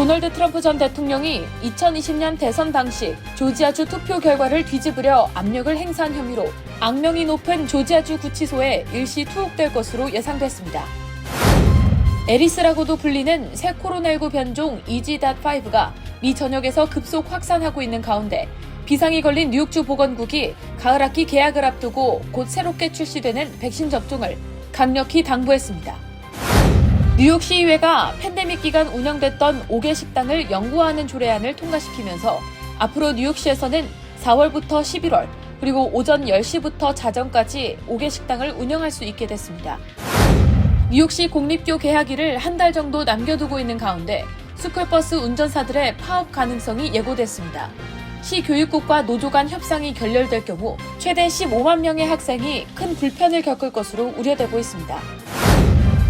도널드 트럼프 전 대통령이 2020년 대선 당시 조지아주 투표 결과를 뒤집으려 압력을 행사한 혐의로 악명이 높은 조지아주 구치소에 일시 투옥될 것으로 예상됐습니다. 에리스라고도 불리는 새 코로나19 변종 EG.5가 미 전역에서 급속 확산하고 있는 가운데 비상이 걸린 뉴욕주 보건국이 가을 학기 개학을 앞두고 곧 새롭게 출시되는 백신 접종을 강력히 당부했습니다. 뉴욕시의회가 팬데믹 기간 운영됐던 5개 식당을 영구화하는 조례안을 통과시키면서 앞으로 뉴욕시에서는 4월부터 11월 그리고 오전 10시부터 자정까지 5개 식당을 운영할 수 있게 됐습니다. 뉴욕시 공립교 개학일을 한 달 정도 남겨두고 있는 가운데 스쿨버스 운전사들의 파업 가능성이 예고됐습니다. 시 교육국과 노조 간 협상이 결렬될 경우 최대 15만 명의 학생이 큰 불편을 겪을 것으로 우려되고 있습니다.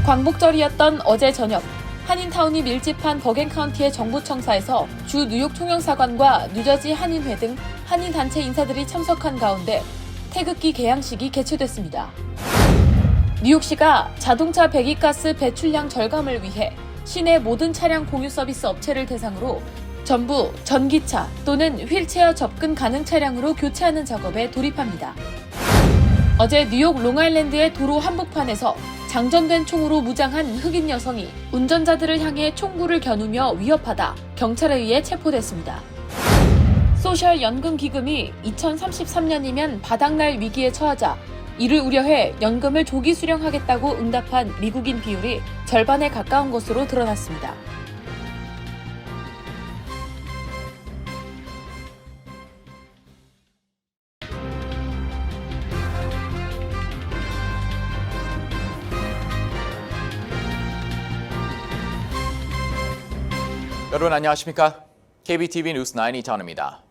광복절이었던 어제 저녁, 한인타운이 밀집한 버겐카운티의 정부청사에서 주 뉴욕 총영사관과 뉴저지 한인회 등 한인단체 인사들이 참석한 가운데 태극기 개양식이 개최됐습니다. 뉴욕시가 자동차 배기가스 배출량 절감을 위해 시내 모든 차량 공유 서비스 업체를 대상으로 전부 전기차 또는 휠체어 접근 가능 차량으로 교체하는 작업에 돌입합니다. 어제 뉴욕 롱아일랜드의 도로 한복판에서 장전된 총으로 무장한 흑인 여성이 운전자들을 향해 총구를 겨누며 위협하다 경찰에 의해 체포됐습니다. 소셜연금기금이 2033년이면 바닥날 위기에 처하자 이를 우려해 연금을 조기 수령하겠다고 응답한 미국인 비율이 절반에 가까운 것으로 드러났습니다. 여러분 안녕하십니까? KBTV 뉴스 9 이찬원입니다.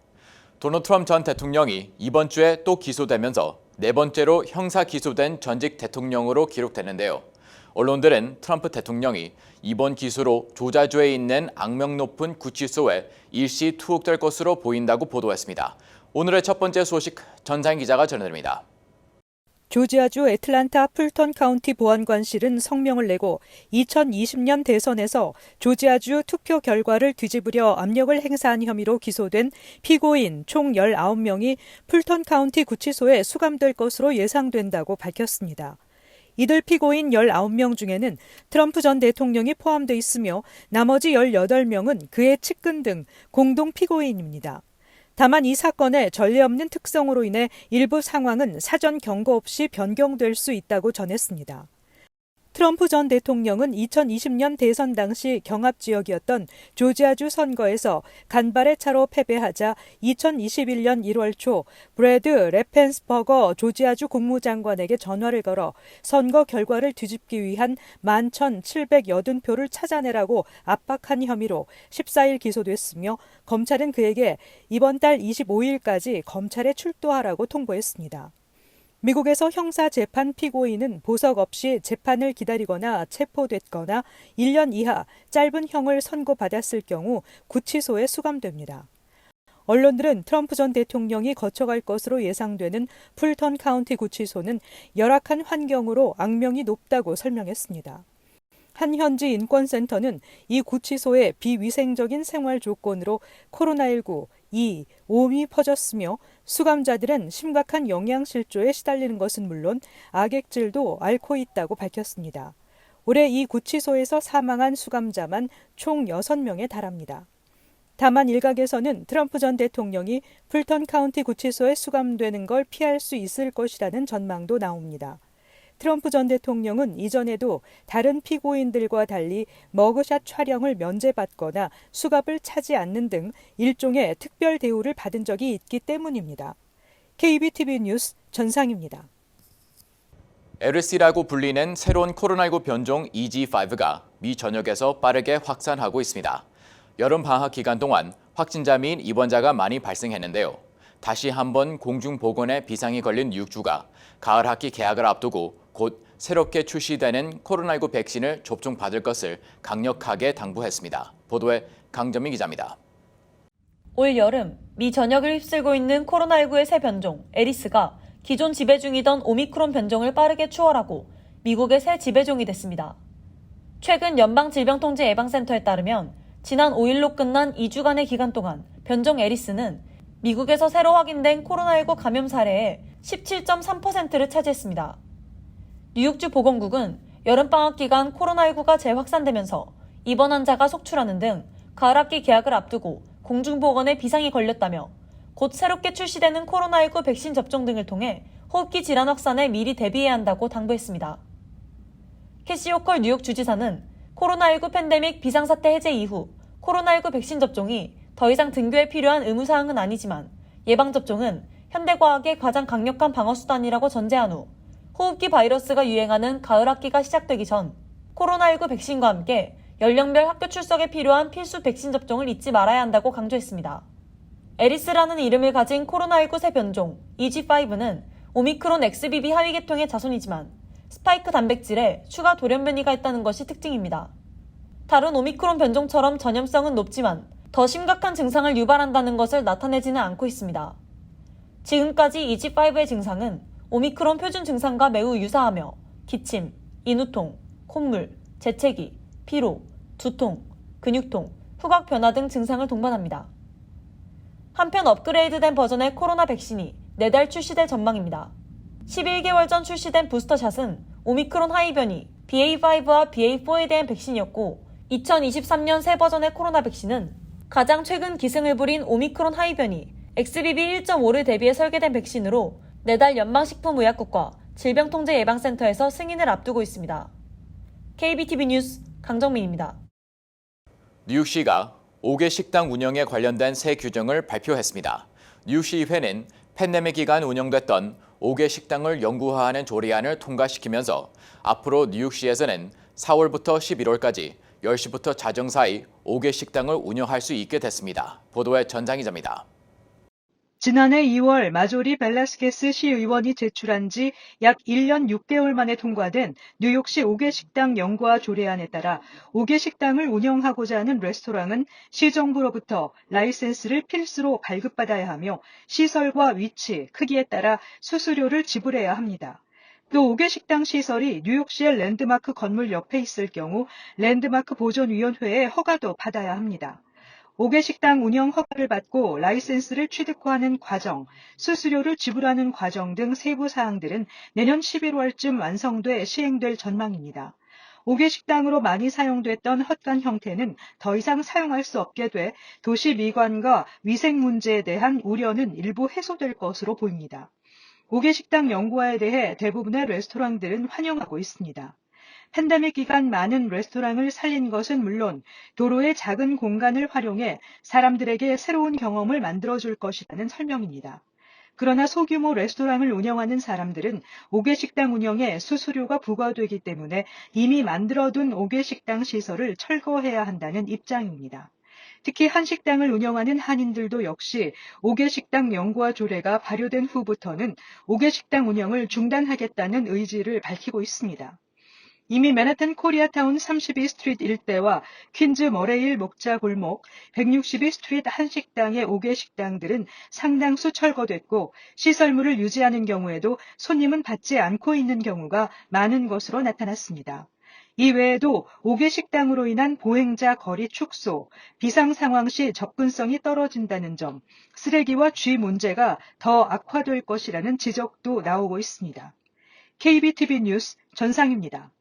도널드 트럼프 전 대통령이 이번 주에 또 기소되면서 네 번째로 형사 기소된 전직 대통령으로 기록됐는데요. 언론들은 트럼프 대통령이 이번 기소로 조지아주에 있는 악명 높은 구치소에 일시 투옥될 것으로 보인다고 보도했습니다. 오늘의 첫 번째 소식 전상인 기자가 전해드립니다. 조지아주 애틀란타 풀턴 카운티 보안관실은 성명을 내고 2020년 대선에서 조지아주 투표 결과를 뒤집으려 압력을 행사한 혐의로 기소된 피고인 총 19명이 풀턴 카운티 구치소에 수감될 것으로 예상된다고 밝혔습니다. 이들 피고인 19명 중에는 트럼프 전 대통령이 포함돼 있으며 나머지 18명은 그의 측근 등 공동 피고인입니다. 다만 이 사건의 전례 없는 특성으로 인해 일부 상황은 사전 경고 없이 변경될 수 있다고 전했습니다. 트럼프 전 대통령은 2020년 대선 당시 경합 지역이었던 조지아주 선거에서 간발의 차로 패배하자 2021년 1월 초 브래드 래펜스버거 조지아주 국무장관에게 전화를 걸어 선거 결과를 뒤집기 위한 11,780표를 찾아내라고 압박한 혐의로 14일 기소됐으며 검찰은 그에게 이번 달 25일까지 검찰에 출두하라고 통보했습니다. 미국에서 형사 재판 피고인은 보석 없이 재판을 기다리거나 체포됐거나 1년 이하 짧은 형을 선고받았을 경우 구치소에 수감됩니다. 언론들은 트럼프 전 대통령이 거쳐갈 것으로 예상되는 풀턴 카운티 구치소는 열악한 환경으로 악명이 높다고 설명했습니다. 한 현지 인권센터는 이 구치소의 비위생적인 생활 조건으로 코로나19, 오음이 퍼졌으며 수감자들은 심각한 영양실조에 시달리는 것은 물론 악액질도 앓고 있다고 밝혔습니다. 올해 이 구치소에서 사망한 수감자만 총 6명에 달합니다. 다만 일각에서는 트럼프 전 대통령이 풀턴 카운티 구치소에 수감되는 걸 피할 수 있을 것이라는 전망도 나옵니다. 트럼프 전 대통령은 이전에도 다른 피고인들과 달리 머그샷 촬영을 면제받거나 수갑을 차지 않는 등 일종의 특별 대우를 받은 적이 있기 때문입니다. KBTV 뉴스 전상입니다. 에리스라고 불리는 새로운 코로나19 변종 EG.5가 미 전역에서 빠르게 확산하고 있습니다. 여름 방학 기간 동안 확진자 및 입원자가 많이 발생했는데요. 다시 한번 공중보건에 비상이 걸린 뉴욕주가 가을 학기 개학을 앞두고 곧 새롭게 출시되는 코로나19 백신을 접종받을 것을 강력하게 당부했습니다. 보도에 강점희 기자입니다. 올 여름 미 전역을 휩쓸고 있는 코로나19의 새 변종 에리스가 기존 지배 중이던 오미크론 변종을 빠르게 추월하고 미국의 새 지배종이 됐습니다. 최근 연방질병통제예방센터에 따르면 지난 5일로 끝난 2주간의 기간 동안 변종 에리스는 미국에서 새로 확인된 코로나19 감염 사례의 17.3%를 차지했습니다. 뉴욕주 보건국은 여름방학 기간 코로나19가 재확산되면서 입원 환자가 속출하는 등 가을학기 개학을 앞두고 공중보건에 비상이 걸렸다며 곧 새롭게 출시되는 코로나19 백신 접종 등을 통해 호흡기 질환 확산에 미리 대비해야 한다고 당부했습니다. 캐시 호컬 뉴욕 주지사는 코로나19 팬데믹 비상사태 해제 이후 코로나19 백신 접종이 더 이상 등교에 필요한 의무사항은 아니지만 예방접종은 현대과학의 가장 강력한 방어수단이라고 전제한 후 호흡기 바이러스가 유행하는 가을 학기가 시작되기 전 코로나19 백신과 함께 연령별 학교 출석에 필요한 필수 백신 접종을 잊지 말아야 한다고 강조했습니다. 에리스라는 이름을 가진 코로나19 새 변종 EG5는 오미크론 XBB 하위 계통의 자손이지만 스파이크 단백질에 추가 돌연 변이가 있다는 것이 특징입니다. 다른 오미크론 변종처럼 전염성은 높지만 더 심각한 증상을 유발한다는 것을 나타내지는 않고 있습니다. 지금까지 EG5의 증상은 오미크론 표준 증상과 매우 유사하며 기침, 인후통, 콧물, 재채기, 피로, 두통, 근육통, 후각 변화 등 증상을 동반합니다. 한편 업그레이드된 버전의 코로나 백신이 내달 출시될 전망입니다. 11개월 전 출시된 부스터샷은 오미크론 하위 변이 BA5와 BA4에 대한 백신이었고 2023년 새 버전의 코로나 백신은 가장 최근 기승을 부린 오미크론 하위 변이 XBB 1.5를 대비해 설계된 백신으로 내달 연방식품의약국과 질병통제예방센터에서 승인을 앞두고 있습니다. KBTV 뉴스 강정민입니다. 뉴욕시가 5개 식당 운영에 관련된 새 규정을 발표했습니다. 뉴욕시의회는 팬데믹 기간 운영됐던 5개 식당을 영구화하는 조례안을 통과시키면서 앞으로 뉴욕시에서는 4월부터 11월까지 10시부터 자정 사이 5개 식당을 운영할 수 있게 됐습니다. 보도에 전장 기자입니다. 지난해 2월 마조리 벨라스케스 시의원이 제출한 지 약 1년 6개월 만에 통과된 뉴욕시 5개 식당 영구화 조례안에 따라 5개 식당을 운영하고자 하는 레스토랑은 시정부로부터 라이센스를 필수로 발급받아야 하며 시설과 위치, 크기에 따라 수수료를 지불해야 합니다. 또 5개 식당 시설이 뉴욕시의 랜드마크 건물 옆에 있을 경우 랜드마크 보존위원회의 허가도 받아야 합니다. 5개 식당 운영 허가를 받고 라이센스를 취득하는 과정, 수수료를 지불하는 과정 등 세부 사항들은 내년 11월쯤 완성돼 시행될 전망입니다. 5개 식당으로 많이 사용됐던 헛간 형태는 더 이상 사용할 수 없게 돼 도시 미관과 위생 문제에 대한 우려는 일부 해소될 것으로 보입니다. 5개 식당 영구화에 대해 대부분의 레스토랑들은 환영하고 있습니다. 팬데믹 기간 많은 레스토랑을 살린 것은 물론 도로의 작은 공간을 활용해 사람들에게 새로운 경험을 만들어줄 것이라는 설명입니다. 그러나 소규모 레스토랑을 운영하는 사람들은 5개 식당 운영에 수수료가 부과되기 때문에 이미 만들어둔 5개 식당 시설을 철거해야 한다는 입장입니다. 특히 한식당을 운영하는 한인들도 역시 5개 식당 영구화 조례가 발효된 후부터는 5개 식당 운영을 중단하겠다는 의지를 밝히고 있습니다. 이미 맨하탄 코리아타운 32스트리트 일대와 퀸즈 머레일 목자 골목, 162스트리트 한식당의 5개 식당들은 상당수 철거됐고 시설물을 유지하는 경우에도 손님은 받지 않고 있는 경우가 많은 것으로 나타났습니다. 이 외에도 5개 식당으로 인한 보행자 거리 축소, 비상 상황 시 접근성이 떨어진다는 점, 쓰레기와 쥐 문제가 더 악화될 것이라는 지적도 나오고 있습니다. KBTV 뉴스 전상입니다.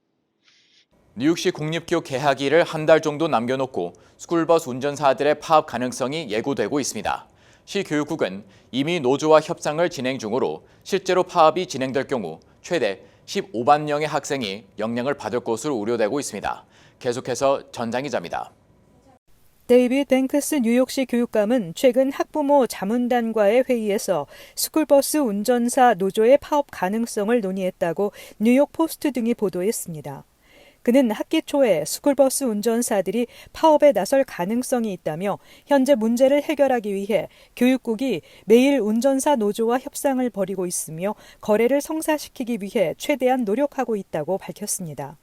뉴욕시 공립교육 개학일을 한 달 정도 남겨놓고 스쿨버스 운전사들의 파업 가능성이 예고되고 있습니다. 시 교육국은 이미 노조와 협상을 진행 중으로 실제로 파업이 진행될 경우 최대 15만 명의 학생이 영향을 받을 것으로 우려되고 있습니다. 계속해서 전장 기자입니다. 데이빗 뱅크스 뉴욕시 교육감은 최근 학부모 자문단과의 회의에서 스쿨버스 운전사 노조의 파업 가능성을 논의했다고 뉴욕 포스트 등이 보도했습니다. 그는 학기 초에 스쿨버스 운전사들이 파업에 나설 가능성이 있다며 현재 문제를 해결하기 위해 교육국이 매일 운전사 노조와 협상을 벌이고 있으며 거래를 성사시키기 위해 최대한 노력하고 있다고 밝혔습니다.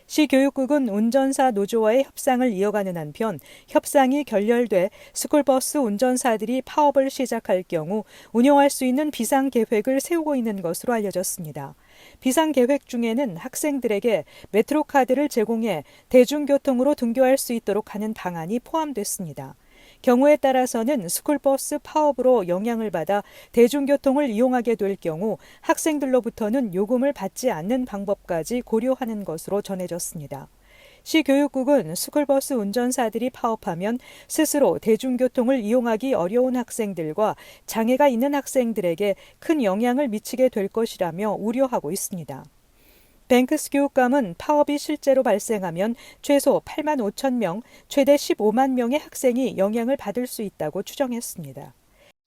시 교육국은 운전사 노조와의 협상을 이어가는 한편 협상이 결렬돼 스쿨버스 운전사들이 파업을 시작할 경우 운영할 수 있는 비상 계획을 세우고 있는 것으로 알려졌습니다. 비상계획 중에는 학생들에게 메트로카드를 제공해 대중교통으로 등교할 수 있도록 하는 방안이 포함됐습니다. 경우에 따라서는 스쿨버스 파업으로 영향을 받아 대중교통을 이용하게 될 경우 학생들로부터는 요금을 받지 않는 방법까지 고려하는 것으로 전해졌습니다. 시교육국은 스쿨버스 운전사들이 파업하면 스스로 대중교통을 이용하기 어려운 학생들과 장애가 있는 학생들에게 큰 영향을 미치게 될 것이라며 우려하고 있습니다. 뱅크스 교육감은 파업이 실제로 발생하면 최소 8만 5천 명, 최대 15만 명의 학생이 영향을 받을 수 있다고 추정했습니다.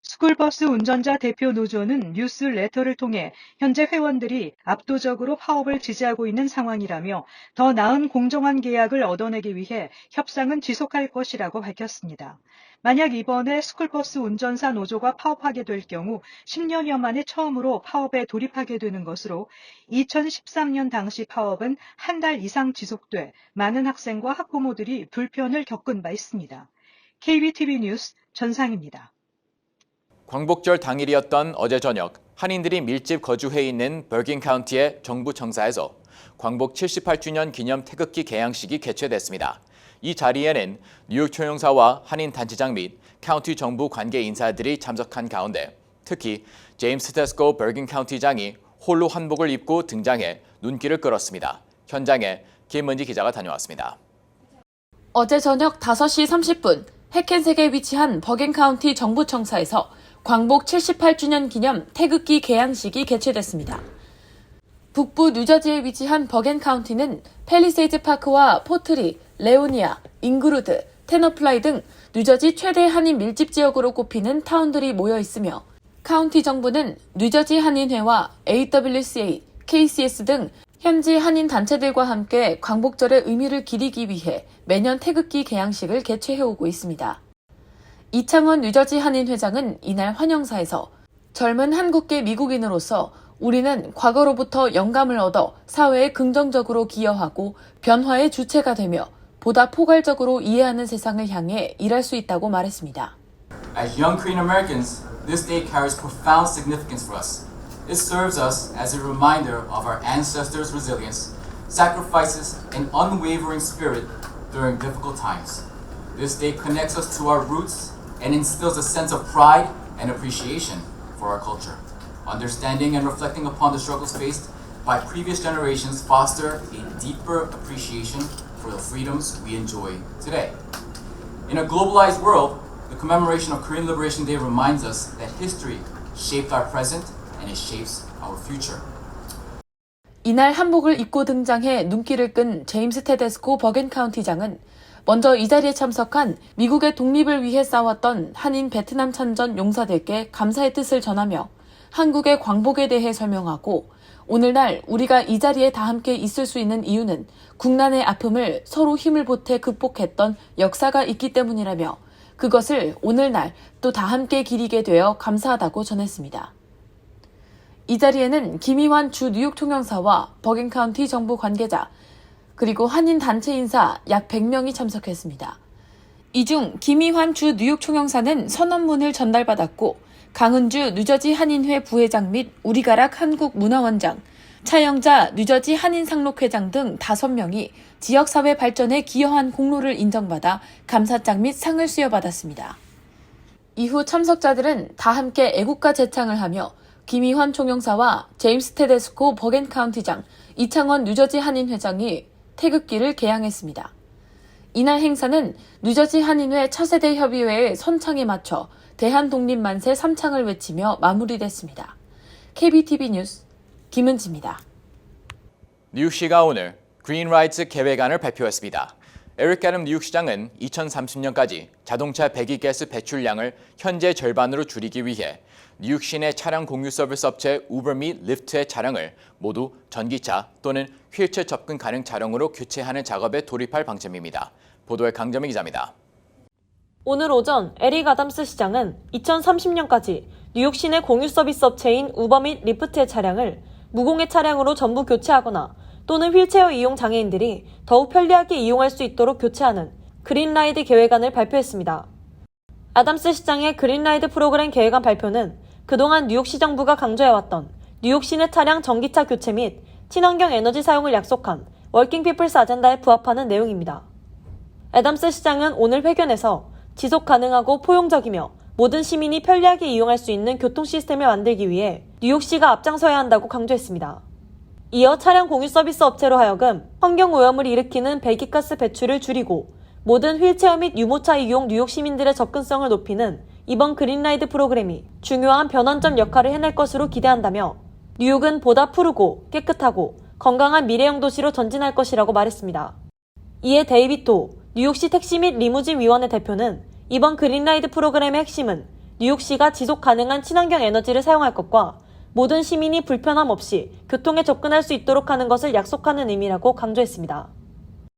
스쿨버스 운전자 대표 노조는 뉴스레터를 통해 현재 회원들이 압도적으로 파업을 지지하고 있는 상황이라며 더 나은 공정한 계약을 얻어내기 위해 협상은 지속할 것이라고 밝혔습니다. 만약 이번에 스쿨버스 운전사 노조가 파업하게 될 경우 10년여 만에 처음으로 파업에 돌입하게 되는 것으로 2013년 당시 파업은 한 달 이상 지속돼 많은 학생과 학부모들이 불편을 겪은 바 있습니다. KBTV 뉴스 전상입니다. 광복절 당일이었던 어제 저녁 한인들이 밀집 거주해 있는 버긴 카운티의 정부 청사에서 광복 78주년 기념 태극기 개양식이 개최됐습니다. 이 자리에는 뉴욕 총영사와 한인 단체장 및 카운티 정부 관계 인사들이 참석한 가운데 특히 제임스 테스코 버긴 카운티장이 홀로 한복을 입고 등장해 눈길을 끌었습니다. 현장에 김은지 기자가 다녀왔습니다. 어제 저녁 5시 30분 해켄색에 위치한 버긴 카운티 정부 청사에서 광복 78주년 기념 태극기 개양식이 개최됐습니다. 북부 뉴저지에 위치한 버겐 카운티는 팰리세이드 파크와 포트리, 레오니아, 잉그루드, 테너플라이 등 뉴저지 최대 한인 밀집 지역으로 꼽히는 타운들이 모여 있으며 카운티 정부는 뉴저지 한인회와 AWCA, KCS 등 현지 한인 단체들과 함께 광복절의 의미를 기리기 위해 매년 태극기 개양식을 개최해오고 있습니다. 이창원 뉴저지 한인 회장은 이날 환영사에서 젊은 한국계 미국인으로서 우리는 과거로부터 영감을 얻어 사회에 긍정적으로 기여하고 변화의 주체가 되며 보다 포괄적으로 이해하는 세상을 향해 일할 수 있다고 말했습니다. As young Korean Americans, this day carries profound significance for us. It serves us as a reminder of our ancestors' resilience, sacrifices, and unwavering spirit during difficult times. This day connects us to our roots and instills a sense of pride and appreciation for our culture. Understanding and reflecting upon the struggles faced by previous generations foster a deeper appreciation for the freedoms we enjoy today. In a globalized world, the commemoration of Korean Liberation Day reminds us that history shaped our present and it shapes our future. 이날 한복을 입고 등장해 눈길을 끈 제임스 테데스코 버겐 카운티장은 먼저 이 자리에 참석한 미국의 독립을 위해 싸웠던 한인 베트남 참전 용사들께 감사의 뜻을 전하며 한국의 광복에 대해 설명하고 오늘날 우리가 이 자리에 다 함께 있을 수 있는 이유는 국난의 아픔을 서로 힘을 보태 극복했던 역사가 있기 때문이라며 그것을 오늘날 또 다 함께 기리게 되어 감사하다고 전했습니다. 이 자리에는 김희환 주 뉴욕 총영사와 버긴 카운티 정부 관계자 그리고 한인 단체 인사 약 100명이 참석했습니다. 이 중 김희환 주 뉴욕 총영사는 선언문을 전달받았고 강은주 뉴저지 한인회 부회장 및 우리가락 한국문화원장, 차영자 뉴저지 한인상록회장 등 5명이 지역사회 발전에 기여한 공로를 인정받아 감사장 및 상을 수여받았습니다. 이후 참석자들은 다 함께 애국가 제창을 하며 김희환 총영사와 제임스 테데스코 버겐 카운티장, 이창원 뉴저지 한인회장이 태극기를 개양했습니다. 이날 행사는 뉴저지 한인회 차세대 협의회의 선창에 맞춰 대한독립만세 3창을 외치며 마무리됐습니다. KBTV 뉴스 김은지입니다. 뉴욕시가 오늘 그린 라이츠 계획안을 발표했습니다. 에릭 애덤 뉴욕시장은 2030년까지 자동차 배기가스 배출량을 현재 절반으로 줄이기 위해 뉴욕시 내 차량 공유 서비스 업체 우버 및 리프트의 차량을 모두 전기차 또는 휠체어 접근 가능 차량으로 교체하는 작업에 돌입할 방침입니다. 보도에 강점희 기자입니다. 오늘 오전 에릭 아담스 시장은 2030년까지 뉴욕 시내 공유 서비스 업체인 우버 및 리프트의 차량을 무공해 차량으로 전부 교체하거나 또는 휠체어 이용 장애인들이 더욱 편리하게 이용할 수 있도록 교체하는 그린라이드 계획안을 발표했습니다. 아담스 시장의 그린라이드 프로그램 계획안 발표는 그동안 뉴욕시 정부가 강조해왔던 뉴욕 시내 차량 전기차 교체 및 친환경 에너지 사용을 약속한 워킹 피플스 아젠다에 부합하는 내용입니다. 애덤스 시장은 오늘 회견에서 지속 가능하고 포용적이며 모든 시민이 편리하게 이용할 수 있는 교통 시스템을 만들기 위해 뉴욕시가 앞장서야 한다고 강조했습니다. 이어 차량 공유 서비스 업체로 하여금 환경오염을 일으키는 배기가스 배출을 줄이고 모든 휠체어 및 유모차 이용 뉴욕 시민들의 접근성을 높이는 이번 그린라이드 프로그램이 중요한 변환점 역할을 해낼 것으로 기대한다며 뉴욕은 보다 푸르고 깨끗하고 건강한 미래형 도시로 전진할 것이라고 말했습니다. 이에 데이비드 도 뉴욕시 택시 및 리무진 위원회 대표는 이번 그린라이드 프로그램의 핵심은 뉴욕시가 지속 가능한 친환경 에너지를 사용할 것과 모든 시민이 불편함 없이 교통에 접근할 수 있도록 하는 것을 약속하는 의미라고 강조했습니다.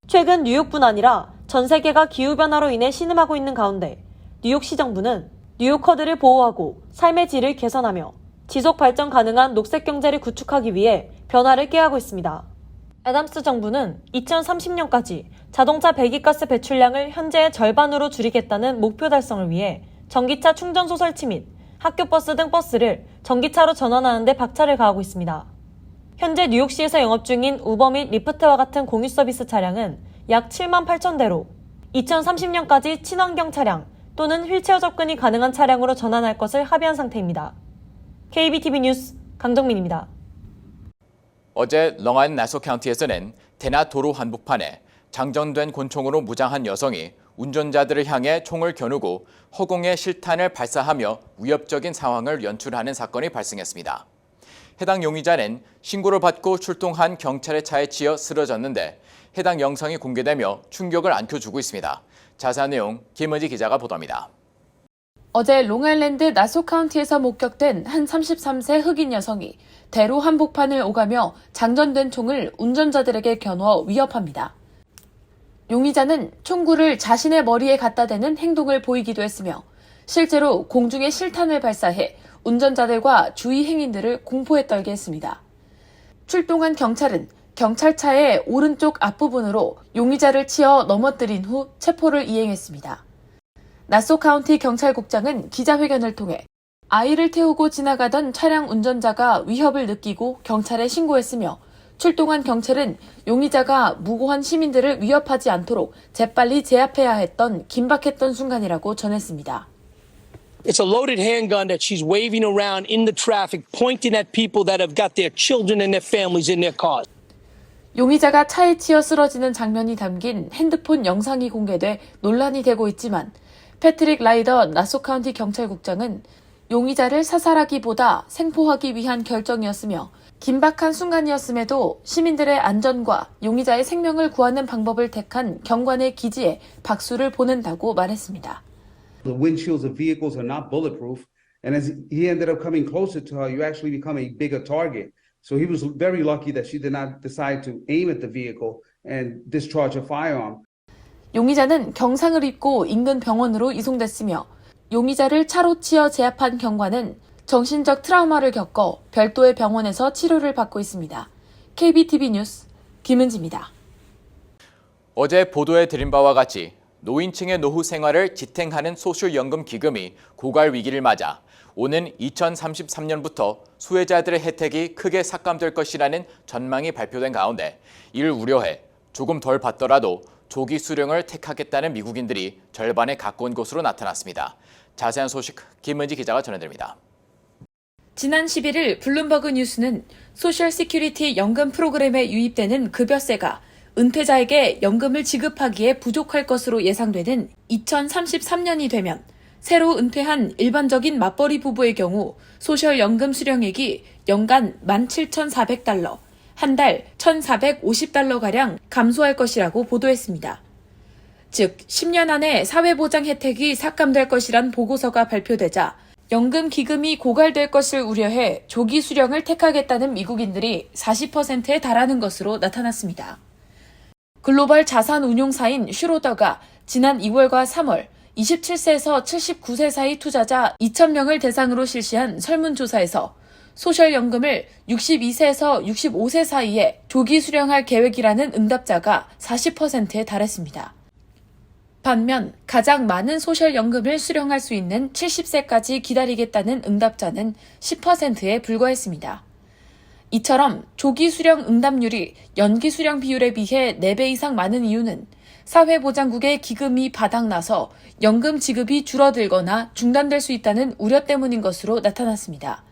최근 뉴욕뿐 아니라 전 세계가 기후변화로 인해 신음하고 있는 가운데 뉴욕시 정부는 뉴요커들을 보호하고 삶의 질을 개선하며 지속 발전 가능한 녹색 경제를 구축하기 위해 변화를 꾀하고 있습니다. 애덤스 정부는 2030년까지 자동차 배기가스 배출량을 현재의 절반으로 줄이겠다는 목표 달성을 위해 전기차 충전소 설치 및 학교 버스 등 버스를 전기차로 전환하는 데 박차를 가하고 있습니다. 현재 뉴욕시에서 영업 중인 우버 및 리프트와 같은 공유 서비스 차량은 약 7만 8천 대로 2030년까지 친환경 차량 또는 휠체어 접근이 가능한 차량으로 전환할 것을 합의한 상태입니다. KBTV 뉴스 강정민입니다. 어제 롱아일랜드 나소 카운티에서는 대나 도로 한복판에 장전된 권총으로 무장한 여성이 운전자들을 향해 총을 겨누고 허공에 실탄을 발사하며 위협적인 상황을 연출하는 사건이 발생했습니다. 해당 용의자는 신고를 받고 출동한 경찰의 차에 치여 쓰러졌는데 해당 영상이 공개되며 충격을 안겨주고 있습니다. 자세한 내용 김은지 기자가 보도합니다. 어제 롱아일랜드 나소 카운티에서 목격된 한 33세 흑인 여성이 대로 한복판을 오가며 장전된 총을 운전자들에게 겨누어 위협합니다. 용의자는 총구를 자신의 머리에 갖다 대는 행동을 보이기도 했으며 실제로 공중에 실탄을 발사해 운전자들과 주위 행인들을 공포에 떨게 했습니다. 출동한 경찰은 경찰차의 오른쪽 앞부분으로 용의자를 치어 넘어뜨린 후 체포를 이행했습니다. 나소 카운티 경찰국장은 기자회견을 통해 아이를 태우고 지나가던 차량 운전자가 위협을 느끼고 경찰에 신고했으며 출동한 경찰은 용의자가 무고한 시민들을 위협하지 않도록 재빨리 제압해야 했던 긴박했던 순간이라고 전했습니다. It's a loaded handgun that she's waving around in the traffic, pointing at people that have got their children and their families in their cars. 용의자가 차에 치여 쓰러지는 장면이 담긴 핸드폰 영상이 공개돼 논란이 되고 있지만 패트릭 라이더 나소 카운티 경찰국장은 용의자를 사살하기보다 생포하기 위한 결정이었으며 긴박한 순간이었음에도 시민들의 안전과 용의자의 생명을 구하는 방법을 택한 경관의 기지에 박수를 보낸다고 말했습니다. The windshields of vehicles are not bulletproof, and as he ended up coming closer to her, you actually become a bigger target. So he was very lucky that she did not decide to aim at the vehicle and discharge a firearm. 용의자는 경상을 입고 인근 병원으로 이송됐으며 용의자를 차로 치어 제압한 경관은 정신적 트라우마를 겪어 별도의 병원에서 치료를 받고 있습니다. KBTV 뉴스 김은지입니다. 어제 보도해 드린 바와 같이 노인층의 노후 생활을 지탱하는 소셜연금 기금이 고갈 위기를 맞아 오는 2033년부터 수혜자들의 혜택이 크게 삭감될 것이라는 전망이 발표된 가운데 이를 우려해 조금 덜 받더라도 조기 수령을 택하겠다는 미국인들이 절반에 가까운 것으로 나타났습니다. 자세한 소식 김은지 기자가 전해드립니다. 지난 11일 블룸버그 뉴스는 소셜 시큐리티 연금 프로그램에 유입되는 급여세가 은퇴자에게 연금을 지급하기에 부족할 것으로 예상되는 2033년이 되면 새로 은퇴한 일반적인 맞벌이 부부의 경우 소셜연금 수령액이 연간 17,400달러, 한 달 1,450달러가량 감소할 것이라고 보도했습니다. 즉, 10년 안에 사회보장 혜택이 삭감될 것이란 보고서가 발표되자 연금 기금이 고갈될 것을 우려해 조기 수령을 택하겠다는 미국인들이 40%에 달하는 것으로 나타났습니다. 글로벌 자산 운용사인 슈로더가 지난 2월과 3월 27세에서 79세 사이 투자자 2,000명을 대상으로 실시한 설문조사에서 소셜연금을 62세에서 65세 사이에 조기 수령할 계획이라는 응답자가 40%에 달했습니다. 반면 가장 많은 소셜연금을 수령할 수 있는 70세까지 기다리겠다는 응답자는 10%에 불과했습니다. 이처럼 조기 수령 응답률이 연기 수령 비율에 비해 4배 이상 많은 이유는 사회보장국의 기금이 바닥나서 연금 지급이 줄어들거나 중단될 수 있다는 우려 때문인 것으로 나타났습니다.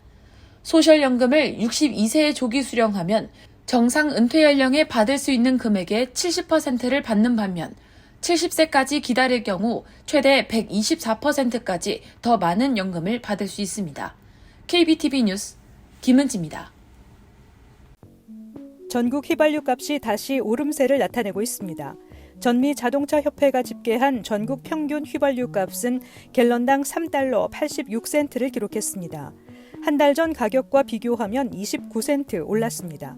소셜연금을 62세에 조기 수령하면 정상 은퇴 연령에 받을 수 있는 금액의 70%를 받는 반면 70세까지 기다릴 경우 최대 124%까지 더 많은 연금을 받을 수 있습니다. KBTV 뉴스 김은지입니다. 전국 휘발유 값이 다시 오름세를 나타내고 있습니다. 전미 자동차 협회가 집계한 전국 평균 휘발유 값은 갤런당 3달러 86센트를 기록했습니다. 한 달 전 가격과 비교하면 29센트 올랐습니다.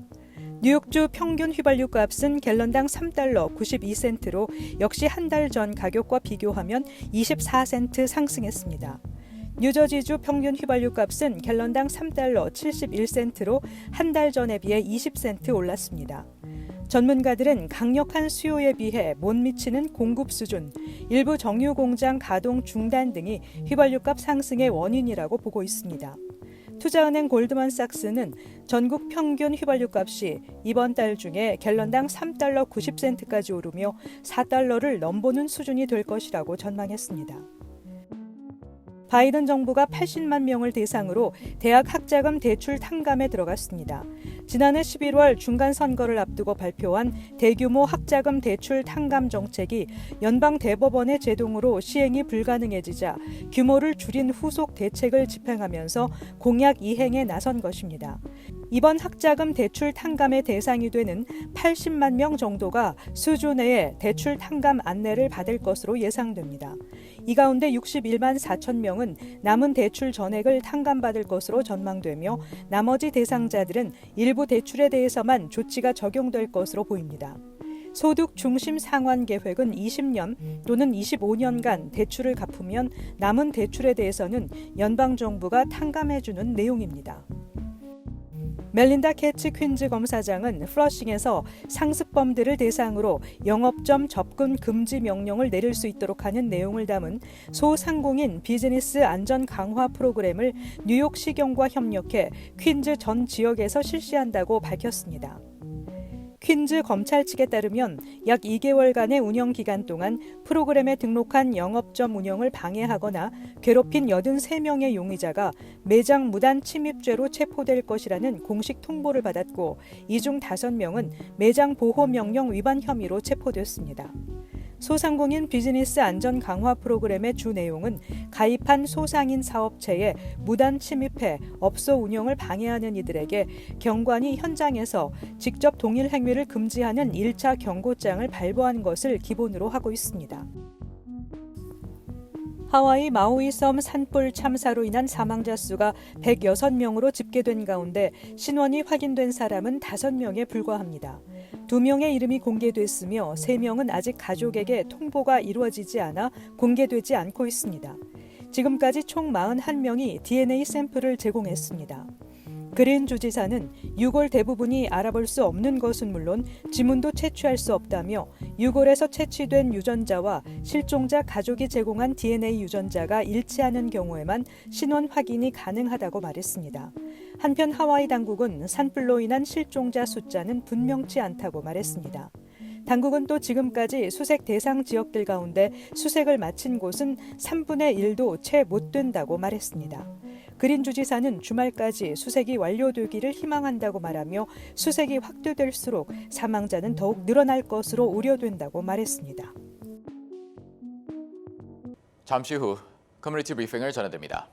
뉴욕주 평균 휘발유 값은 갤런당 3달러 92센트로 역시 한 달 전 가격과 비교하면 24센트 상승했습니다. 뉴저지주 평균 휘발유 값은 갤런당 3달러 71센트로 한 달 전에 비해 20센트 올랐습니다. 전문가들은 강력한 수요에 비해 못 미치는 공급 수준, 일부 정유 공장 가동 중단 등이 휘발유값 상승의 원인이라고 보고 있습니다. 투자은행 골드만삭스는 전국 평균 휘발유값이 이번 달 중에 갤런당 3달러 90센트까지 오르며 4달러를 넘보는 수준이 될 것이라고 전망했습니다. 바이든 정부가 80만 명을 대상으로 대학 학자금 대출 탕감에 들어갔습니다. 지난해 11월 중간선거를 앞두고 발표한 대규모 학자금 대출 탕감 정책이 연방 대법원의 제동으로 시행이 불가능해지자 규모를 줄인 후속 대책을 집행하면서 공약 이행에 나선 것입니다. 이번 학자금 대출 탕감의 대상이 되는 80만 명 정도가 수주 내에 대출 탕감 안내를 받을 것으로 예상됩니다. 이 가운데 61만 4천 명은 남은 대출 전액을 탕감받을 것으로 전망되며 나머지 대상자들은 일부 대출에 대해서만 조치가 적용될 것으로 보입니다. 소득 중심 상환 계획은 20년 또는 25년간 대출을 갚으면 남은 대출에 대해서는 연방정부가 탕감해주는 내용입니다. 멜린다 캐츠 퀸즈 검사장은 플러싱에서 상습범들을 대상으로 영업점 접근 금지 명령을 내릴 수 있도록 하는 내용을 담은 소상공인 비즈니스 안전 강화 프로그램을 뉴욕시경과 협력해 퀸즈 전 지역에서 실시한다고 밝혔습니다. 퀸즈 검찰 측에 따르면 약 2개월간의 운영 기간 동안 프로그램에 등록한 영업점 운영을 방해하거나 괴롭힌 83명의 용의자가 매장 무단 침입죄로 체포될 것이라는 공식 통보를 받았고 이 중 5명은 매장 보호 명령 위반 혐의로 체포됐습니다. 소상공인 비즈니스 안전 강화 프로그램의 주 내용은 가입한 소상인 사업체에 무단 침입해 업소 운영을 방해하는 이들에게 경관이 현장에서 직접 동일 행위를 금지하는 1차 경고장을 발부한 것을 기본으로 하고 있습니다. 하와이 마우이 섬 산불 참사로 인한 사망자 수가 106명으로 집계된 가운데 신원이 확인된 사람은 5명에 불과합니다. 2명의 이름이 공개됐으며 3명은 아직 가족에게 통보가 이루어지지 않아 공개되지 않고 있습니다. 지금까지 총 41명이 DNA 샘플을 제공했습니다. 그린 주지사는 유골 대부분이 알아볼 수 없는 것은 물론 지문도 채취할 수 없다며 유골에서 채취된 유전자와 실종자 가족이 제공한 DNA 유전자가 일치하는 경우에만 신원 확인이 가능하다고 말했습니다. 한편 하와이 당국은 산불로 인한 실종자 숫자는 분명치 않다고 말했습니다. 당국은 또 지금까지 수색 대상 지역들 가운데 수색을 마친 곳은 3분의 1도 채 못 된다고 말했습니다. 그린 주지사는 주말까지 수색이 완료되기를 희망한다고 말하며 수색이 확대될수록 사망자는 더욱 늘어날 것으로 우려된다고 말했습니다. 잠시 후 커뮤니티 브리핑을 전해드립니다.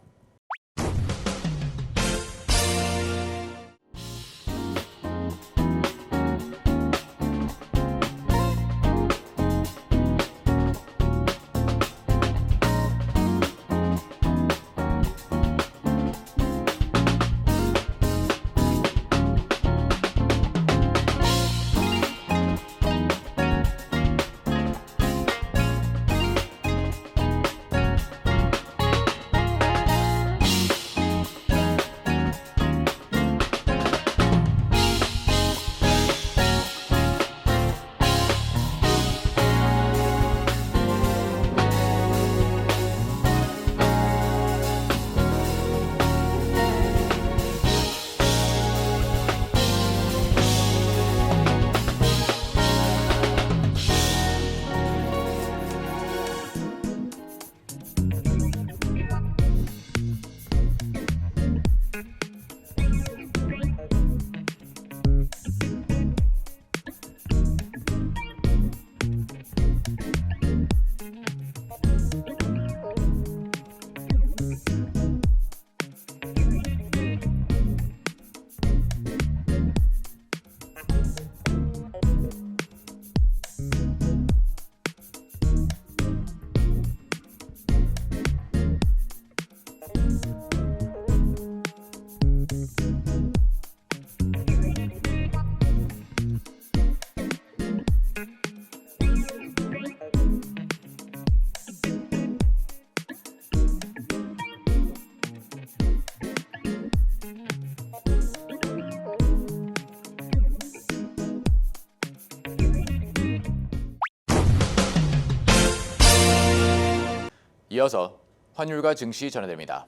이어서 환율과 증시 전해드립니다.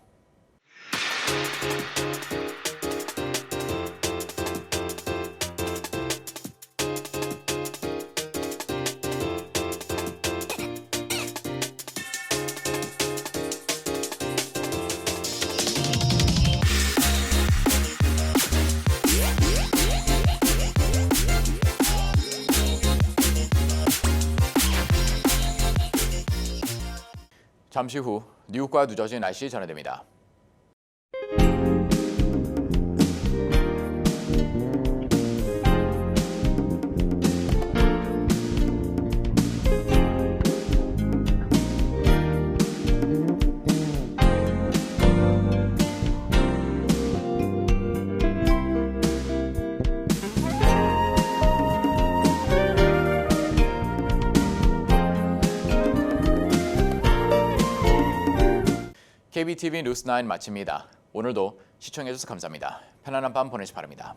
잠시 후 뉴욕과 뉴저지 날씨 전해드립니다. KBTV 뉴스 9 마칩니다. 오늘도 시청해주셔서 감사합니다. 편안한 밤 보내시 바랍니다.